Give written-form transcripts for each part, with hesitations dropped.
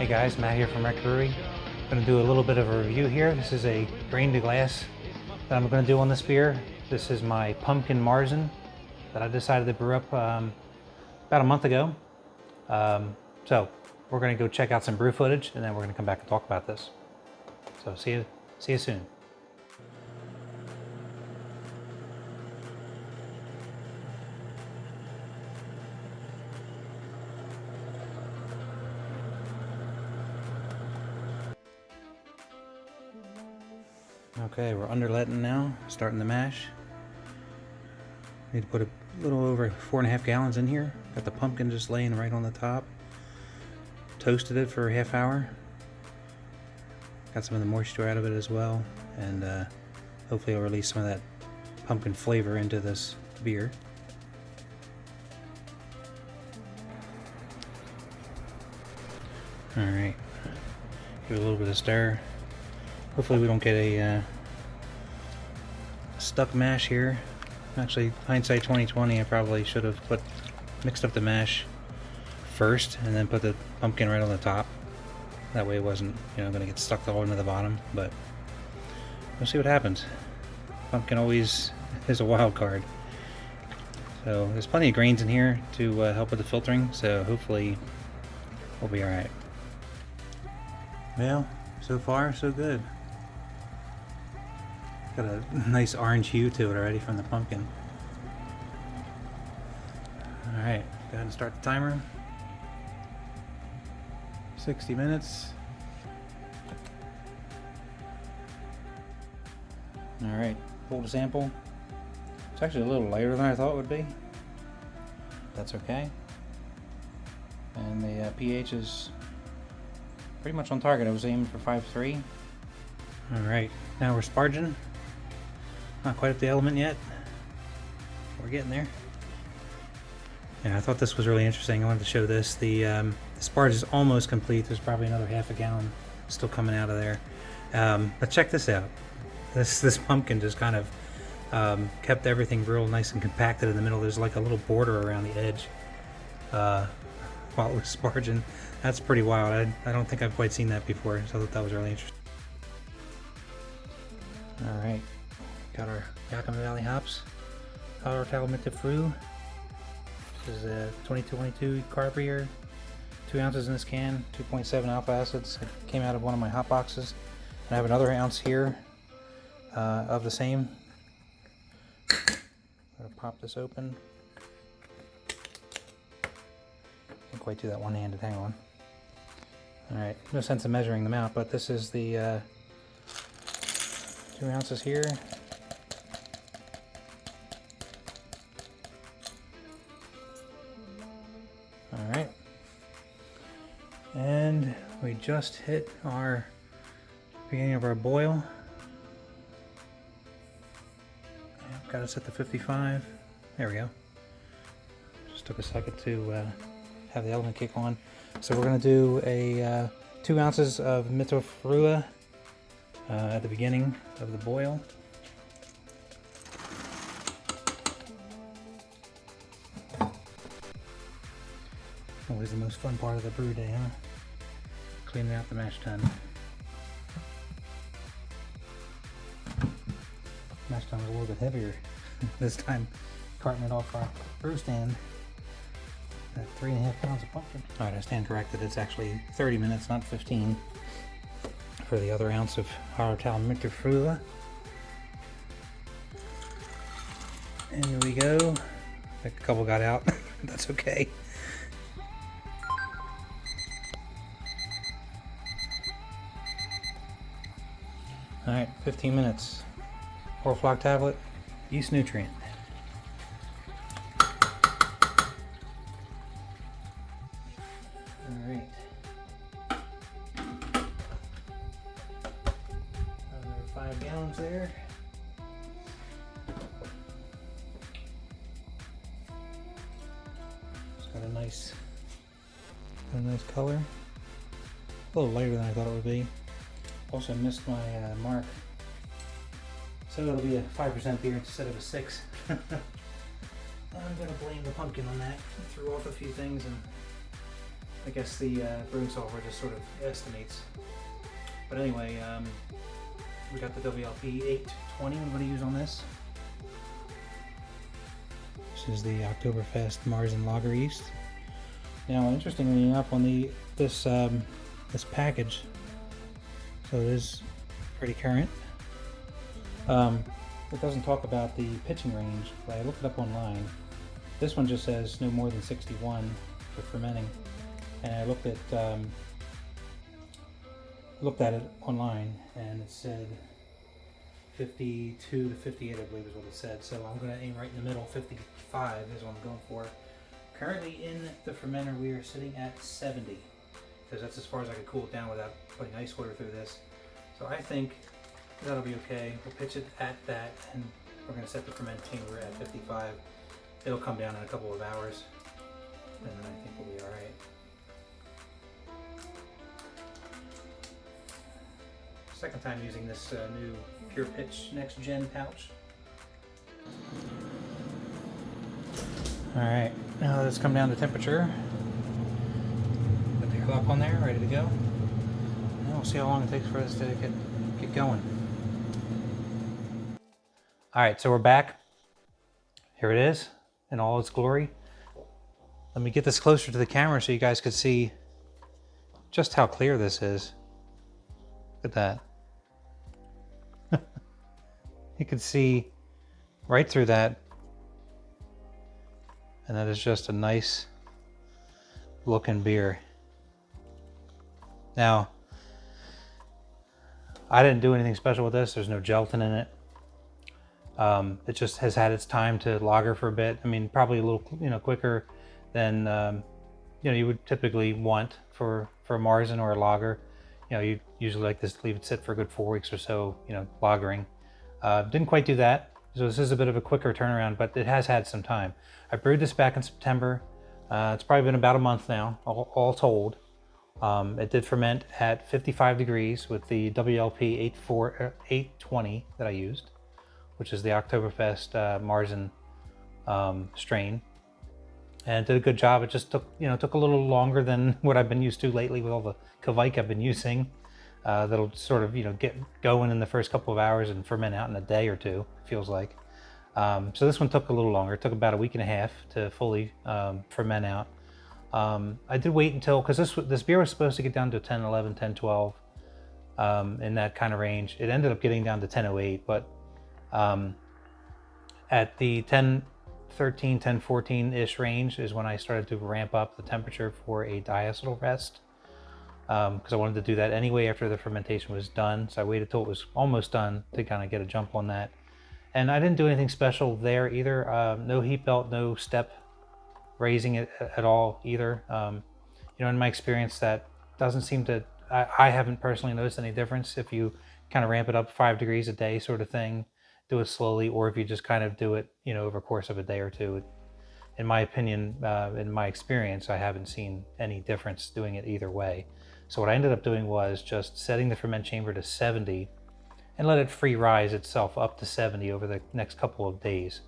Hey guys, Matt here from Rec Brewery. I'm going to do a little bit of a review here. This is a grain to glass that I'm going to do on this beer. This is my Pumpkin Marzen that I decided to brew up about a month ago. So we're going to go check out some brew footage and then we're going to come back and talk about this. So see you soon. Okay, we're underletting now, starting the mash. Need to put a little over 4.5 gallons in here. Got the pumpkin just laying right on the top. Toasted it for a half hour. Got some of the moisture out of it as well, and hopefully it'll release some of that pumpkin flavor into this beer. Alright, give it a little bit of stir. Hopefully we don't get a stuck mash here. Actually, hindsight 2020, I probably should have mixed up the mash first and then put the pumpkin right on the top. That way it wasn't, going to get stuck all into the bottom, but we'll see what happens. Pumpkin always is a wild card. So there's plenty of grains in here to help with the filtering, so hopefully we'll be alright. Well, so far so good. Got a nice orange hue to it already from the pumpkin. Alright, go ahead and start the timer. 60 minutes. Alright, pull the sample. It's actually a little lighter than I thought it would be. That's okay. And the pH is pretty much on target. I was aiming for 5.3. Alright, now we're sparging. Not quite up the element yet. We're getting there. Yeah, I thought this was really interesting. I wanted to show this. The sparge is almost complete. There's probably another half a gallon still coming out of there. But check this out. This pumpkin just kind of kept everything real nice and compacted in the middle. There's like a little border around the edge while it was sparging. That's pretty wild. I don't think I've quite seen that before, so I thought that was really interesting. Alright, got our Yakima Valley hops. Hallertau Mittelfrueh. This is a 2022 carb beer. 2 ounces in this can, 2.7 alpha acids. It came out of one of my hot boxes. And I have another ounce here of the same. I'm going to pop this open. Can't quite do that one-handed, hang on. Alright, no sense in measuring them out, but this is the 2 ounces here. Alright. And we just hit our beginning of our boil. Got us at the 55. There we go. Just took a second to have the element kick on. So we're going to do a 2 ounces of Mittelfrueh at the beginning of the boil. Always the most fun part of the brew day, huh? Cleaning out the mash tun. Mash tun was a little bit heavier this time, carting it off our brew stand. At 3.5 pounds of pumpkin. Alright, I stand corrected. It's actually 30 minutes, not 15, for the other ounce of Hallertau Mittelfrueh. And here we go. A couple got out. That's okay. Alright, 15 minutes. Orflock tablet, yeast nutrient. Alright. Another 5 gallons there. It's got a nice color. A little lighter than I thought it would be. Also missed my mark. So it'll be a 5% beer instead of a 6. I'm gonna blame the pumpkin on that. I threw off a few things and I guess the brewing software just sort of estimates. But anyway, we got the WLP 820 I'm going to use on this. This is the Oktoberfest Marzen lager yeast. Now, interestingly enough, on this package, so it is pretty current. It doesn't talk about the pitching range, but I looked it up online. This one just says no more than 61 for fermenting, and I looked at it online, and it said 52 to 58, I believe is what it said. So I'm going to aim right in the middle. 55 is what I'm going for. Currently in the fermenter, we are sitting at 70, because that's as far as I could cool it down without putting ice water through this. So I think that'll be okay. We'll pitch it at that, and we're going to set the ferment chamber at 55. It'll come down in a couple of hours, and then I think we'll be all right. Second time using this new Pure Pitch Next Gen pouch. Alright, now let's come down to temperature. Put the clock on there, ready to go. And we'll see how long it takes for us to get going. Alright, so we're back. Here it is in all its glory. Let me get this closer to the camera so you guys could see just how clear this is. Look at that. You can see right through that, and that is just a nice looking beer. Now, I didn't do anything special with this. There's no gelatin in it. It just has had its time to lager for a bit. I mean, probably a little, quicker than you would typically want for a Marzen or a lager. You usually like this to leave it sit for a good 4 weeks or so, lagering. Didn't quite do that, so this is a bit of a quicker turnaround, but it has had some time. I brewed this back in September. It's probably been about a month now, all told. It did ferment at 55 degrees with the WLP 820 that I used, which is the Oktoberfest Marzen strain. And it did a good job. It just took a little longer than what I've been used to lately with all the Kvike I've been using. That'll sort of get going in the first couple of hours and ferment out in a day or two, it feels like. So this one took a little longer. It took about a week and a half to fully ferment out. I did wait until, because this beer was supposed to get down to 1011, 1012 in that kind of range. It ended up getting down to 1008, but at the 1013, 1014-ish range is when I started to ramp up the temperature for a diacetyl rest. Because I wanted to do that anyway after the fermentation was done. So I waited till it was almost done to kind of get a jump on that. And I didn't do anything special there either. No heat belt, no step raising it at all either. In my experience, that doesn't seem to, I haven't personally noticed any difference if you kind of ramp it up 5 degrees a day sort of thing, do it slowly, or if you just kind of do it, over the course of a day or two. In my opinion, in my experience, I haven't seen any difference doing it either way. So what I ended up doing was just setting the ferment chamber to 70 and let it free rise itself up to 70 over the next couple of days.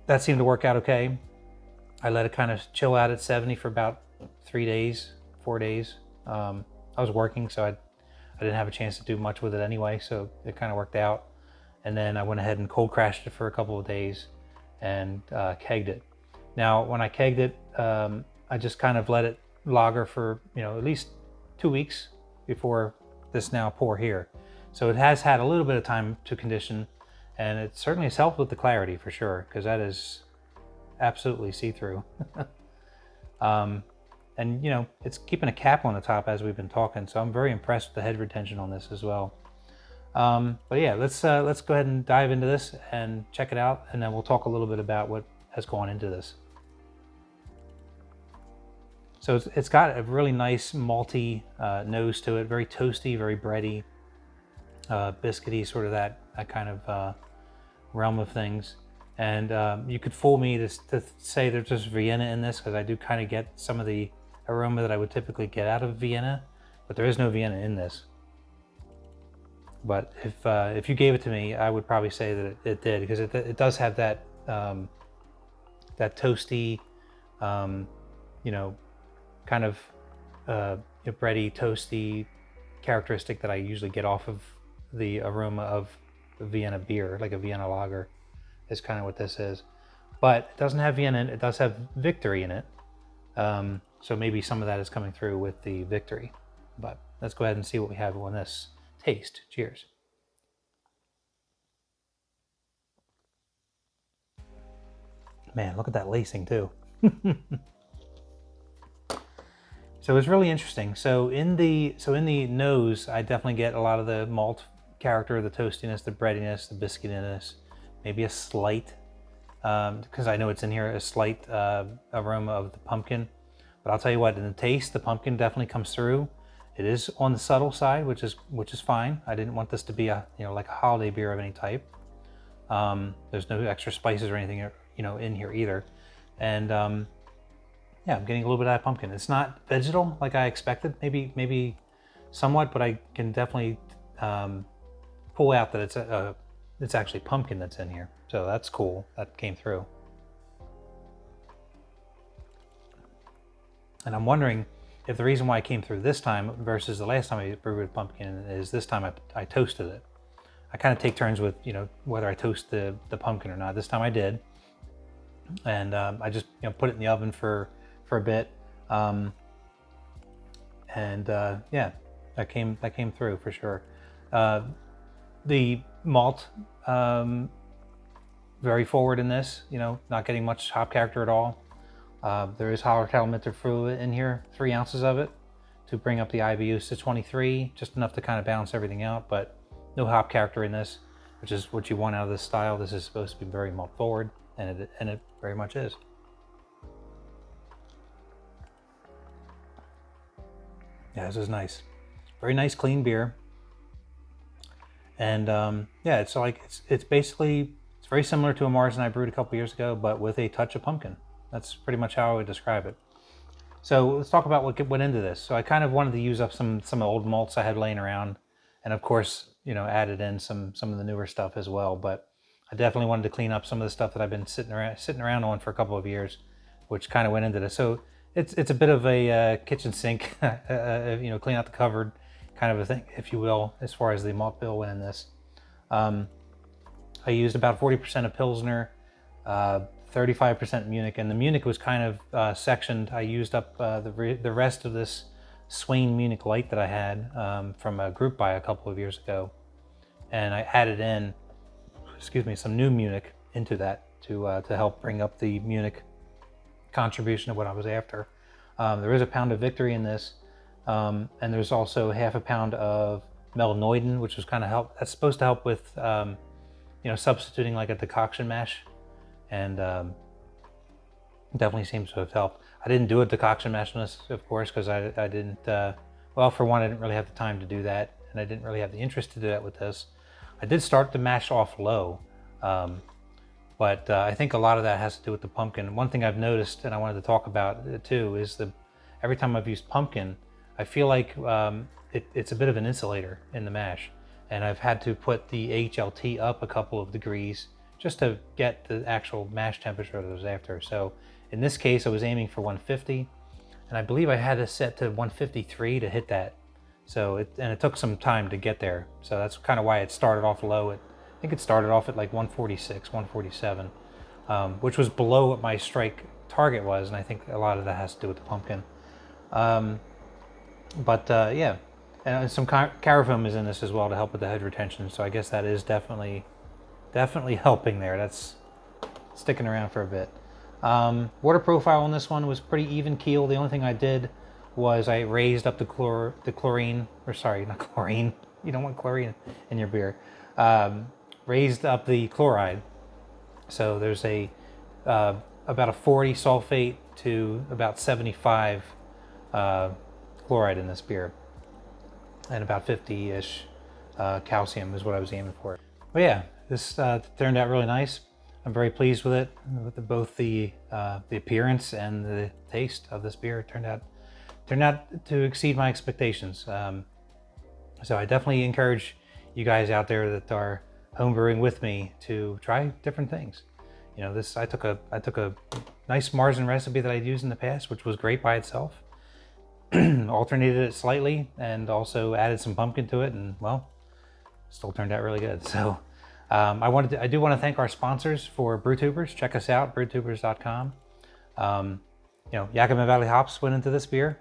That seemed to work out okay. I let it kind of chill out at 70 for about 3 days, 4 days. I was working, so I didn't have a chance to do much with it anyway, so it kind of worked out. And then I went ahead and cold crashed it for a couple of days and kegged it. Now, when I kegged it, I just kind of let it lager for, at least 2 weeks before this now pour here. So it has had a little bit of time to condition, and it certainly has helped with the clarity for sure, because that is absolutely see-through. And it's keeping a cap on the top as we've been talking, so I'm very impressed with the head retention on this as well. But yeah, let's go ahead and dive into this and check it out, and then we'll talk a little bit about what has gone into this. So it's got a really nice malty nose to it, very toasty, very bready, biscuity, sort of that kind of realm of things. And you could fool me to say there's just Vienna in this, because I do kind of get some of the aroma that I would typically get out of Vienna, but there is no Vienna in this. But if you gave it to me, I would probably say that it did, because it does have that that toasty, kind of bready, toasty characteristic that I usually get off of the aroma of Vienna beer, like a Vienna lager, is kind of what this is. But it doesn't have Vienna in it. It does have Victory in it. So maybe some of that is coming through with the Victory. But let's go ahead and see what we have on this taste. Cheers. Man, look at that lacing too. So it's really interesting. So in the nose, I definitely get a lot of the malt character, the toastiness, the breadiness, the biscuitiness, maybe a slight, because I know it's in here, a slight aroma of the pumpkin. But I'll tell you what, in the taste, the pumpkin definitely comes through. It is on the subtle side, which is fine. I didn't want this to be a like a holiday beer of any type. There's no extra spices or anything in here either, and yeah, I'm getting a little bit of that pumpkin. It's not vegetal like I expected, maybe somewhat, but I can definitely pull out that it's actually pumpkin that's in here. So that's cool. That came through. And I'm wondering if the reason why it came through this time versus the last time I brewed with pumpkin is this time I toasted it. I kind of take turns with whether I toast the pumpkin or not. This time I did, and I just put it in the oven for a bit, and yeah, that came through for sure. The malt, very forward in this, not getting much hop character at all. There is Hallertau Mittelfrueh in here, 3 ounces of it, to bring up the IBUs to 23, just enough to kind of balance everything out, but no hop character in this, which is what you want out of this style. This is supposed to be very malt forward, and it very much is. Yeah, this is nice. Very nice, clean beer. And yeah, it's basically, it's very similar to a Marzen I brewed a couple years ago, but with a touch of pumpkin. That's pretty much how I would describe it. So let's talk about what went into this. So I kind of wanted to use up some of the old malts I had laying around, and of course, added in some of the newer stuff as well. But I definitely wanted to clean up some of the stuff that I've been sitting around on for a couple of years, which kind of went into this. So it's a bit of a kitchen sink, clean out the cupboard kind of a thing, if you will, as far as the malt bill went in this. I used about 40% of Pilsner, 35% Munich, and the Munich was kind of sectioned. I used up the rest of this Swain Munich Light that I had from a group buy a couple of years ago, and I added in, some new Munich into that to help bring up the Munich contribution of what I was after. There is a pound of Victory in this, and there's also half a pound of Melanoidin, which was kind of that's supposed to help with substituting like a decoction mash, and definitely seems to have helped. I didn't do a decoction mash on this, of course, because I didn't, well, for one, I didn't really have the time to do that, and I didn't really have the interest to do that with this. I did start the mash off low, but I think a lot of that has to do with the pumpkin. One thing I've noticed, and I wanted to talk about it too, is every time I've used pumpkin, I feel like it's a bit of an insulator in the mash, and I've had to put the HLT up a couple of degrees just to get the actual mash temperature that I was after. So in this case, I was aiming for 150, and I believe I had it set to 153 to hit that. So it took some time to get there. So that's kind of why it started off low. I think it started off at like 146, 147, which was below what my strike target was, and I think a lot of that has to do with the pumpkin. Yeah, and some Carafoam is in this as well to help with the head retention. So I guess that is definitely helping there. That's sticking around for a bit. Water profile on this one was pretty even keel. The only thing I did was I raised up the chlorine, or sorry, not chlorine. You don't want chlorine in your beer. Raised up the chloride. So there's about a 40 sulfate to about 75 chloride in this beer, and about 50-ish calcium is what I was aiming for. But yeah, this turned out really nice. I'm very pleased with it, with both the appearance and the taste of this beer. It turned out to exceed my expectations. So I definitely encourage you guys out there that are homebrewing with me to try different things. I took a nice Marzen recipe that I'd used in the past, which was great by itself, alternated it slightly and also added some pumpkin to it, and well, still turned out really good. So I do want to thank our sponsors for Brewtubers. Check us out, brewtubers.com. You know, Yakima Valley hops went into this beer,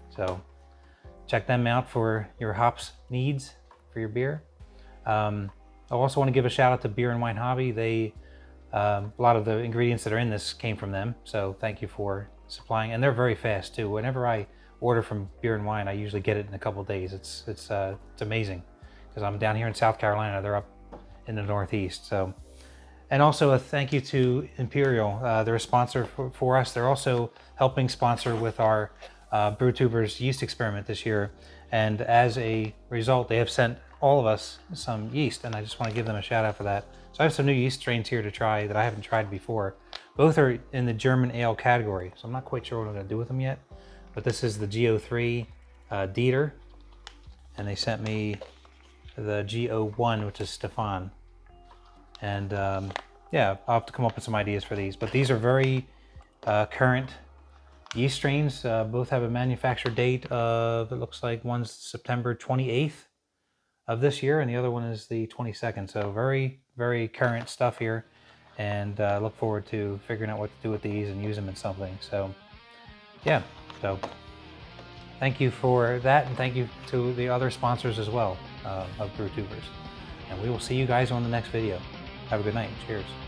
so check them out for your hops needs for your beer. I also want to give a shout out to Beer and Wine Hobby. They a lot of the ingredients that are in this came from them, so thank you for supplying. And they're very fast too. Whenever I order from Beer and Wine, I usually get it in a couple of days. It's amazing because I'm down here in South Carolina. They're up in the Northeast. So, and also a thank you to Imperial. They're a sponsor for us. They're also helping sponsor with our Brewtubers yeast experiment this year. And as a result, they have sent all of us some yeast, and I just want to give them a shout out for that. So I have some new yeast strains here to try that I haven't tried before. Both are in the German ale category, so I'm not quite sure what I'm going to do with them yet. But this is the GO3 Dieter, and they sent me the GO1, which is Stefan. And yeah, I'll have to come up with some ideas for these. But these are very current yeast strains. Both have a manufacture date of, it looks like one's September 28th of this year, and the other one is the 22nd. So very, very current stuff here. And look forward to figuring out what to do with these and use them in something. So yeah, so thank you for that, and thank you to the other sponsors as well of Brewtubers. And we will see you guys on the next video. Have a good night. Cheers.